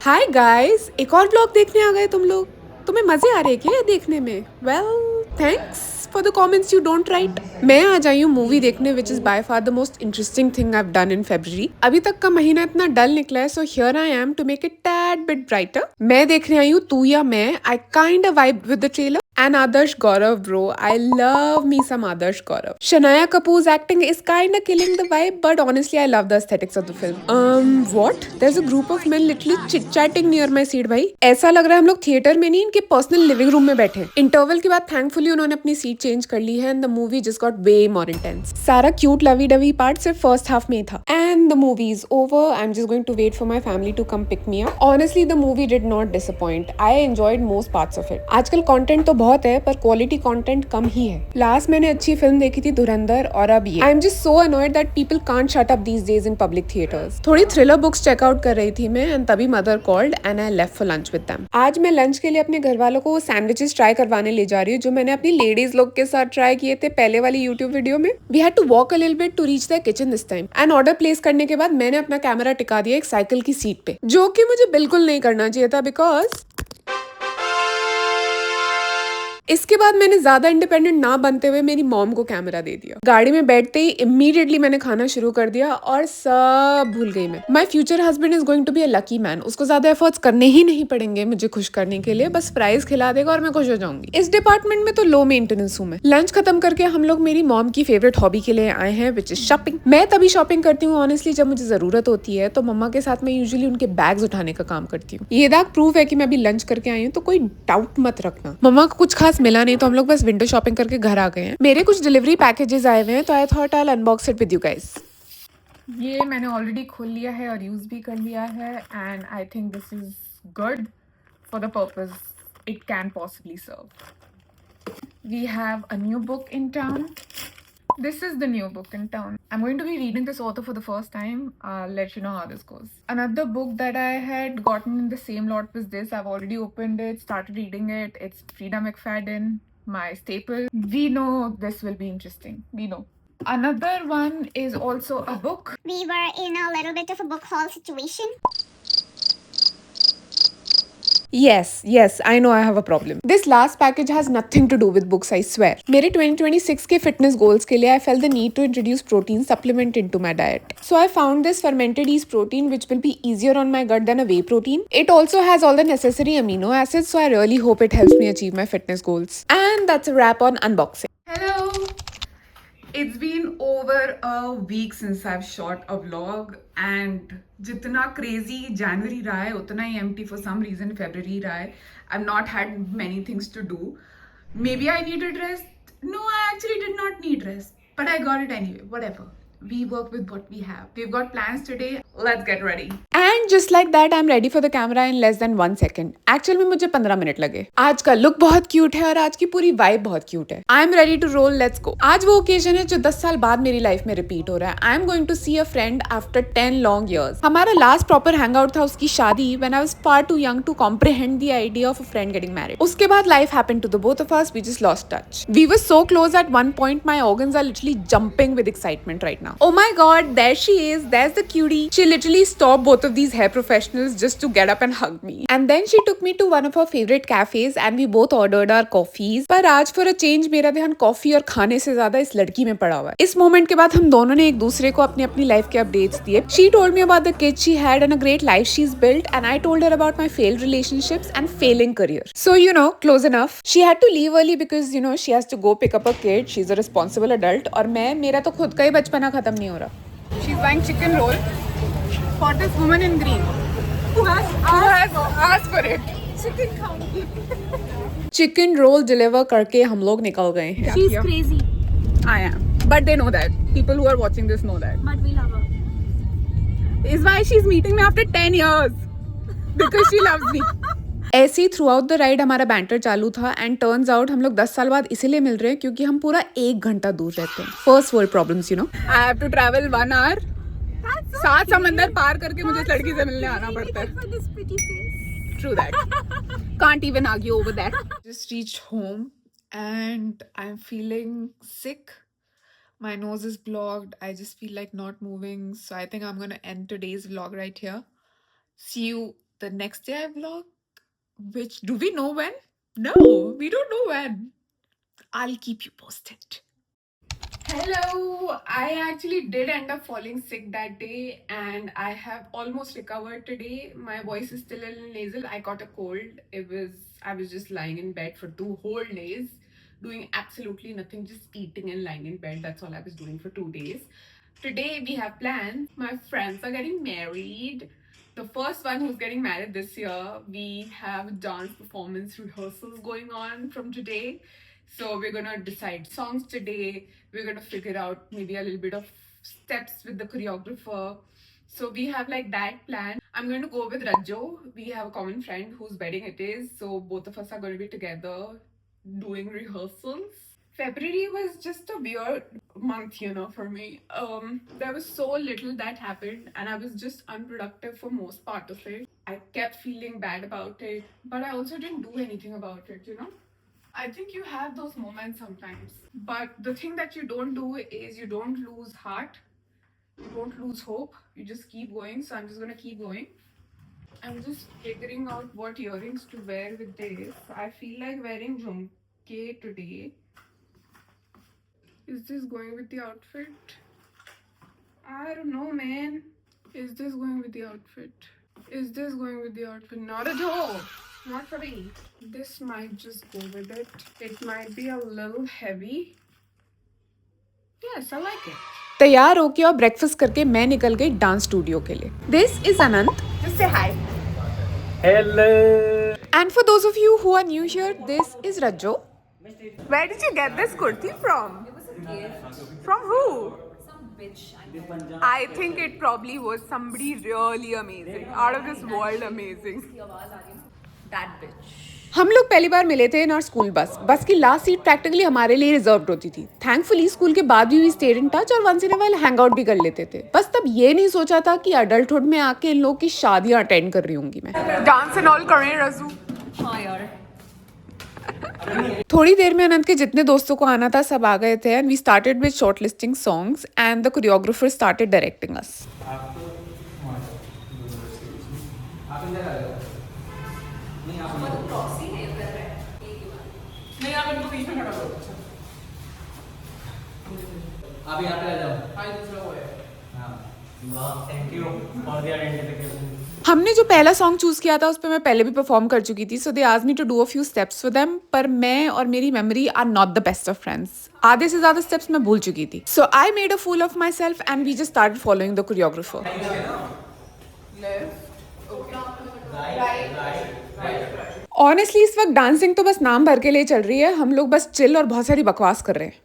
Hi guys, एक और blog देखने आ गए तुम लोग। तुम्हें मजे आ रहे हैं क्या ये देखने में? Well, thanks for the comments you don't write. मैं आज आई हूँ मूवी देखने which is by far the most interesting thing I have done in February। अभी तक का महीना इतना डल निकला है, so here I am to make it tad bit brighter. मैं देखने आई हूँ Tu Yaa Main. I kind vibe with the trailer. And Adarsh Gaurav, bro. I love me some Adarsh Gaurav. Shania Kapoor's acting is kinda killing the vibe, but honestly, I love the aesthetics of the film. What? There's a group of men literally chit-chatting near my seat, भाई. ऐसा लग रहा है हम लोग theatre में नहीं, इनके पर्सनल लिविंग रूम में बैठे. इंटरवल के बाद थैंकफुली उन्होंने अपनी सीट चेंज कर ली है and the movie just got way more intense. सारा क्यूट लवी डवी पार्ट सिर्फ फर्स्ट हाफ में ही था. And the movie is over. I'm just going to wait for my family to come pick me up. Honestly, the movie did not disappoint. I enjoyed most parts of it. आजकल content तो बहुत है पर quality content कम ही है. Last मैंने अच्छी film देखी थी धुरंधर और अब ये. I'm just so annoyed that people can't shut up these days in public theaters. थोड़ी थ्रिलर बुक्स चेकआउट कर रही थी मैं एंड तभी mother called and I left for lunch with them. आज मैं लंच के लिए अपने घर वालों को वो सैंडविचेस ट्राई करवाने ले जा रही हूँ जो मैंने अपनी लेडीज लोग के साथ ट्राई किए थे पहले वाली यूट्यूब वीडियो में. We had to walk a little bit to reach the kitchen this time and order place करने के बाद मैंने अपना कैमरा टिका दिया एक साइकिल की सीट पे, जो कि मुझे बिल्कुल नहीं करना चाहिए था बिकॉज इसके बाद मैंने ज्यादा इंडिपेंडेंट ना बनते हुए मेरी मॉम को कैमरा दे दिया. गाड़ी में बैठते ही इमीडिएटली मैंने खाना शुरू कर दिया और सब भूल गई मैं. My future husband is going to be a lucky man. उसको ज्यादा एफर्ट्स करने ही नहीं पड़ेंगे मुझे खुश करने के लिए, बस प्राइस खिला देगा और मैं खुश हो जाऊंगी. इस डिपार्टमेंट में तो लो मेंटेनेंस हूँ मैं. लंच खत्म करके हम लोग मेरी मॉम की फेवरेट हॉबी के लिए आए हैं विच इज शॉपिंग. मैं तभी शॉपिंग करती हूँ ऑनेस्टली जब मुझे जरूरत होती है, तो मम्मा के साथ मैं यूजुअली उनके बैग्स उठाने का काम करती हूँ. ये दाग प्रूफ है कि मैं अभी लंच करके आई हूँ, तो कोई डाउट मत रखना. मम्मा को कुछ खास मिला नहीं तो हम लोग बस विंडो शॉपिंग करके घर आ गए हैं. मेरे कुछ डिलीवरी पैकेजेस आए हुए हैं तो I thought I unbox it with you guys. ये मैंने ऑलरेडी खोल लिया है और यूज भी कर लिया है and I think this is good for the purpose it can possibly serve. We have a new book in town. This is the new book in town. I'm going to be reading this author for the first time. I'll let you know how this goes. Another book that I had gotten in the same lot was this. I've already opened it, started reading it. It's Frida McFadden, my staple. We know this will be interesting. We know. Another one is also a book. We were in a little bit of a book haul situation. Yes, I know I have a problem. This last package has nothing to do with books, I swear. मेरे 2026 के fitness goals के लिए I felt the need to introduce protein supplement into my diet. So I found this fermented yeast protein which will be easier on my gut than a whey protein. It also has all the necessary amino acids, so I really hope it helps me achieve my fitness goals. And that's a wrap on unboxing. Hello! It's been over a week since I've shot a vlog and जितना crazy January रहा है उतना ही empty for some reason February रहा है. I've not had many things to do. Maybe I needed rest. No, I actually did not need rest. But I got it anyway. Whatever. We work with what we have. We've got plans today. Let's get ready. And just like that, I'm ready for the camera in less than 1 second. Actually में मुझे 15 minute लगे. आज का look बहुत cute है और आज की पूरी वाइब बहुत क्यूट है. I am ready to roll, let's go. आज वो ओकेजन है जो 10 साल बाद मेरी लाइफ में रिपीट हो रहा है. I am going to see a friend after 10 long years. हमारा लास्ट प्रॉपर हैंग आउट था उसकी शादी when I was far too young to comprehend the idea of a friend getting married. उसके बाद life happened to the both of us. We just lost touch. We were so close at one point. My organs are literally jumping with excitement right now. Oh my god, there she is. There's the cutie. She literally stopped both of these hair professionals just to get up and hug me. And then she took me to one of her favorite cafes and we both ordered our coffees. पर आज for a change मेरा ध्यान coffee और खाने से ज्यादा इस लड़की में पड़ा हुआ है. इस मोमेंट के बाद हम दोनों ने एक दूसरे को अपनी अपनी लाइफ के अपडेट्स दिए. She told me about the kids she had and a great life she's built and I told her about my failed relationships and failing career. So close enough. She had to leave early because she has to go pick up a kid. She's a responsible adult और मेरा तो खुद का ही बचपना खत्म नहीं हो रहा. She's buying chicken roll for this woman in green who has asked for it. Chicken खाऊंगी. Chicken roll deliver करके हम लोग निकल गए हैं. She's crazy. I am. But they know that. People who are watching this know that. But we love her. Is why she's meeting me after 10 years. Because she loves me. ऐसे ही through out the ride हमारा banter चालू था and turns out हम लोग 10 साल बाद इसीलिए मिल रहे हैं क्योंकि हम पूरा 1 घंटा दूर रहते हैं. First world problems I have to travel 1 hour. 7 समंदर पार करके मुझे इस लड़की से मिलने आना पड़ता है. For this pretty face. True that. Can't even argue over that. Just reached home and I'm feeling sick. My nose is blocked. I just feel like not moving. So I think I'm gonna end today's vlog right here. See you the next day I vlog, which do we know when? No, we don't know when. I'll keep you posted. Hello, I actually did end up falling sick that day and I have almost recovered today. My voice is still a little nasal. I got a cold. I was just lying in bed for 2 whole days, doing absolutely nothing, just eating and lying in bed. That's all I was doing for 2 days. Today we have plans. My friends are getting married. The first one who's getting married this year. We have dance performance rehearsals going on from today. So we're gonna decide songs today. We're gonna figure out maybe a little bit of steps with the choreographer. So we have like that plan. I'm going to go with Rajo. We have a common friend whose wedding it is. So both of us are going to be together doing rehearsals. February was just a weird month, for me. There was so little that happened, and I was just unproductive for most part of it. I kept feeling bad about it, but I also didn't do anything about it. I think you have those moments sometimes, but the thing that you don't do is you don't lose heart, you don't lose hope, you just keep going. So I'm just gonna keep going. I'm just figuring out what earrings to wear with this. I feel like wearing jhumke today. Is this going with the outfit? I don't know, man. Is this going with the outfit? Is this going with the outfit? Not at all. Not for me. This might just go with it. It might be a little heavy. Yes, I like it. तैयार होके और breakfast करके मैं निकल गई dance studio के लिए. This is Anant. Just say hi. Hello. And for those of you who are new here, this is Rajo. Where did you get this kurti from? It was a gift. From who? Some bitch. I think it probably was somebody really amazing, out of this world amazing. That bitch. हम लोग पहली बार मिले थे in our school bus की last seat practically हमारे लिए reserved होती थी. थैंकफुली स्कूल के बाद भी वी स्टेड इन टच और once in a while hang out भी कर लेते थे. बस तब ये नहीं सोचा था कि अडल्टहुड में आके इन लोगों की शादियां अटेंड कर रही होंगी. मैं डांस एंड ऑल कर रहे हैं रजू. हाँ यार. थोड़ी देर में अनंत के जितने दोस्तों को आना था सब आ गए थे and we started with shortlisting songs and the choreographer started directing us. आप यहाँ पे आ जाओ. हाँ. Thank you for the identification. हमने जो पहला सॉन्ग चूज किया था उस पर मैं पहले भी परफॉर्म कर चुकी थी. So they asked me to do a few steps for them, पर मैं और मेरी memory are not the best of friends. आधे से ज्यादा स्टेप्स मैं भूल चुकी थी. So I made a fool of myself and we just started following the choreographer. Honestly इस वक्त डांसिंग तो बस नाम भर के लिए चल रही है. हम लोग बस चिल और बहुत सारी बकवास कर रहे हैं.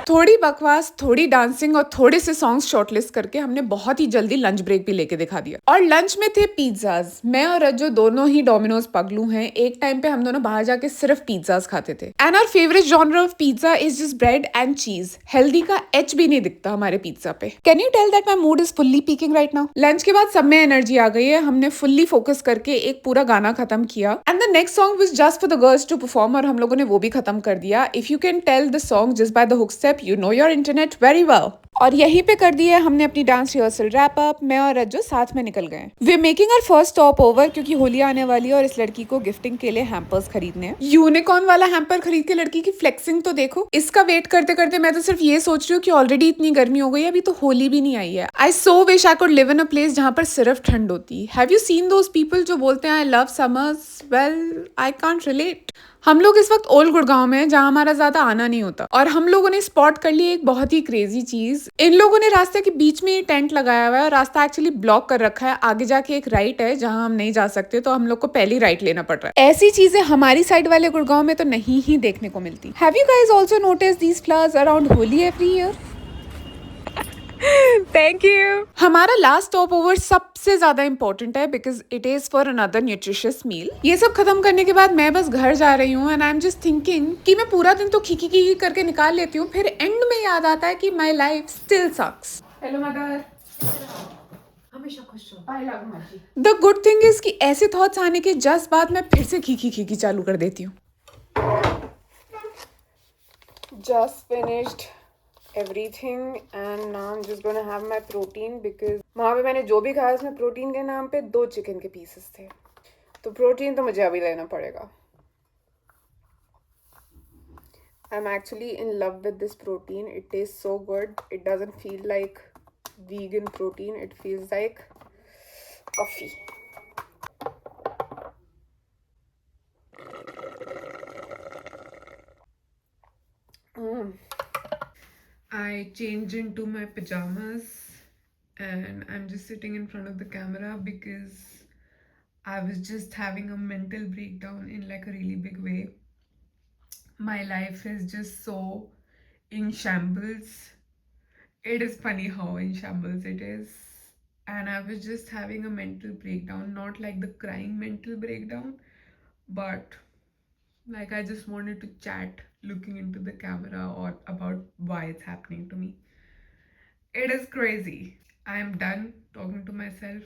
थोड़ी बकवास, थोड़ी डांसिंग और थोड़े से सॉन्ग्स शॉर्टलिस्ट करके हमने बहुत ही जल्दी लंच ब्रेक भी लेके दिखा दिया. और लंच में थे पिज्जाज. मैं और रज्जो दोनों ही डोमिनोज पगलू हैं. एक टाइम पे हम दोनों बाहर जाके सिर्फ पिज्जाज खाते थे. And our favourite genre of pizza is just bread and cheese. Healthy का एच भी नहीं दिखता हमारे पिज्जा पे. Can you tell that my mood is fully peaking right now? Lunch के बाद सब में एनर्जी आ गई है. हमने फुल्ली फोकस करके एक पूरा गाना खत्म किया and the next song was just for the girls to perform और हम लोगों ने वो भी खत्म कर दिया. If you can tell the song just by the hook step, you know your internet very well. और यहीं पे कर दिया हमने अपनी डांस रिहर्सल रैप अप. मैं और रज्जो साथ में निकल गए. We are making our first stop over क्योंकि होली आने वाली है और इस लड़की को गिफ्टिंग के लिए हैम्पर्स खरीदने हैं. यूनिकॉर्न वाला हैम्पर खरीद के लड़की की फ्लेक्सिंग तो देखो. इसका वेट करते करते मैं तो सिर्फ ये सोच रही हूँ कि ऑलरेडी इतनी गर्मी हो गई है, अभी तो होली भी नहीं आई है. I so wish I could live in a place जहाँ पर सिर्फ ठंड होती. Have you seen those people जो बोलते हैं I love summers? Well, I can't relate. हम लोग इस वक्त ओल्ड गुड़गांव में हैं जहाँ हमारा ज्यादा आना नहीं होता और हम लोगों ने स्पॉट कर ली एक बहुत ही क्रेजी चीज. इन लोगों ने रास्ते के बीच में टेंट लगाया हुआ है और रास्ता एक्चुअली ब्लॉक कर रखा है. आगे जाके एक राइट है जहाँ हम नहीं जा सकते, तो हम लोग को पहली राइट लेना पड़ रहा है. ऐसी चीजें हमारी साइड वाले गुड़गांव में तो नहीं ही देखने को मिलती. Have you guys also notice these flowers around Holi every year? Thank you. हमारा लास्ट स्टॉप ओवर सबसे ज्यादा इंपॉर्टेंट है because it is for another nutritious meal. ये सब खत्म करने के बाद मैं बस घर जा रही हूँ and I am just thinking कि मैं पूरा दिन तो खीखी खीखी करके निकाल लेती हूँ, फिर एंड में याद आता है कि my life still sucks. Hello mother. हमेशा खुश हो. द गुड थिंग इज कि ऐसे थॉट्स आने के जस्ट बाद मैं फिर से खीखी खीखी चालू कर देती हूँ. Just finished everything and now I'm just gonna have my protein because वहाँ पे मैंने जो भी खाया उसमें प्रोटीन के नाम पे 2 चिकन के पीसेस थे तो प्रोटीन तो मुझे अभी लेना पड़ेगा. I'm actually in love with this protein. It tastes so good. It doesn't feel like vegan protein. It feels like coffee. I changed into my pajamas and I'm just sitting in front of the camera because I was just having a mental breakdown in like a really big way. My life is just so in shambles. It is funny how in shambles it is. And I was just having a mental breakdown, not like the crying mental breakdown, but like I just wanted to chat looking into the camera or about why it's happening to me. It is crazy. I am done talking to myself.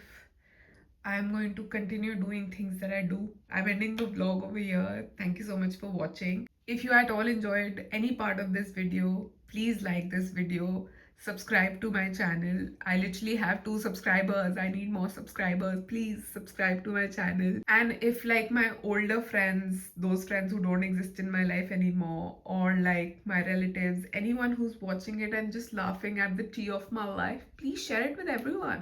I am going to continue doing things that I do. I'm ending the vlog over here. Thank you so much for watching. If you at all enjoyed any part of this video, please like this video, subscribe to my channel. I literally have 2 subscribers. I need more subscribers. Please subscribe to my channel. And if like my older friends, those friends who don't exist in my life anymore, or like my relatives, anyone who's watching it and just laughing at the tea of my life, please share it with everyone.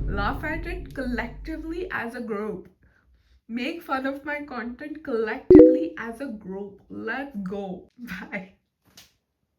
Laugh at it collectively as a group. Make fun of my content collectively as a group. Let's go. Bye.